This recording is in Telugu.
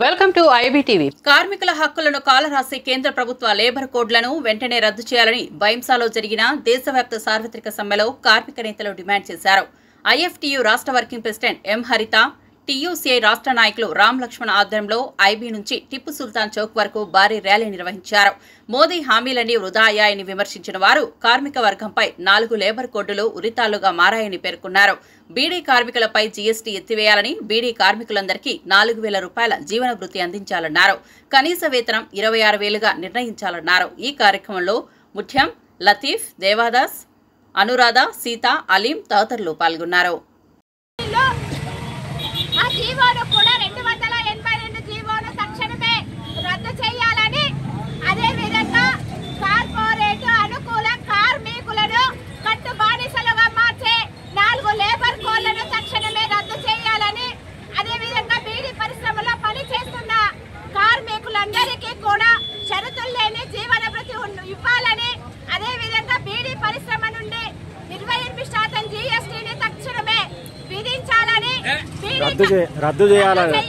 Welcome to IBTV. కార్మికుల హక్కులను కాలరాసే కేంద్ర ప్రభుత్వ లేబర్ కోడ్లను వెంటనే రద్దు చేయాలని బైంసాలో జరిగిన దేశవ్యాప్త సార్వత్రిక సమ్మెలో కార్మిక నేతలు డిమాండ్ చేశారు. ఐఎఫ్టీయూ రాష్ట్ర వర్కింగ్ ప్రెసిడెంట్ ఎం హరిత, టీయూసీఐ రాష్ట్ర నాయకులు రామ్ లక్ష్మణ్ ఆధ్వర్యంలో ఐబీ నుంచి టిప్పు సుల్తాన్ చౌక్ వరకు భారీ ర్యాలీ నిర్వహించారు. మోదీ హామీలన్నీ వృధా అయ్యాయని విమర్శించిన వారు కార్మిక వర్గంపై 4 లేబర్ కోడ్లు ఉరితాళ్లుగా మారాయని పేర్కొన్నారు. బీడీ కార్మికులపై జీఎస్టీ ఎత్తివేయాలని, బీడీ కార్మికులందరికీ 4,000 రూపాయల జీవన భృతి అందించాలన్నారు. కనీస వేతనం 26,000గా నిర్ణయించాలన్నారు. ఈ కార్యక్రమంలో ముఠ్యం, లతీఫ్, దేవాదాస్, అనురాధ, సీత, అలీం తదితరులు పాల్గొన్నారు. ఆ జీవోను కూడా 282 జీవోను తక్షణమే రద్దు చేయాలని, అదేవిధంగా కార్పొరేట్ అనుకూల కార్మికులను కట్టు బానిసలుగా మార్చే 4 లేబర్ కోడ్లను తక్షణమే రద్దు చేయాలని, అదేవిధంగా బీడీ పరిశ్రమలో పనిచేస్తున్న కార్మికులందరికీ కూడా షరతులు లేని జీవన భృతి ఇవ్వాలని, అదేవిధంగా బీడీ పరిశ్రమ నుండి 28% జీఎస్టీని తక్షణమే విధించాలని, రద్దు చేయాలని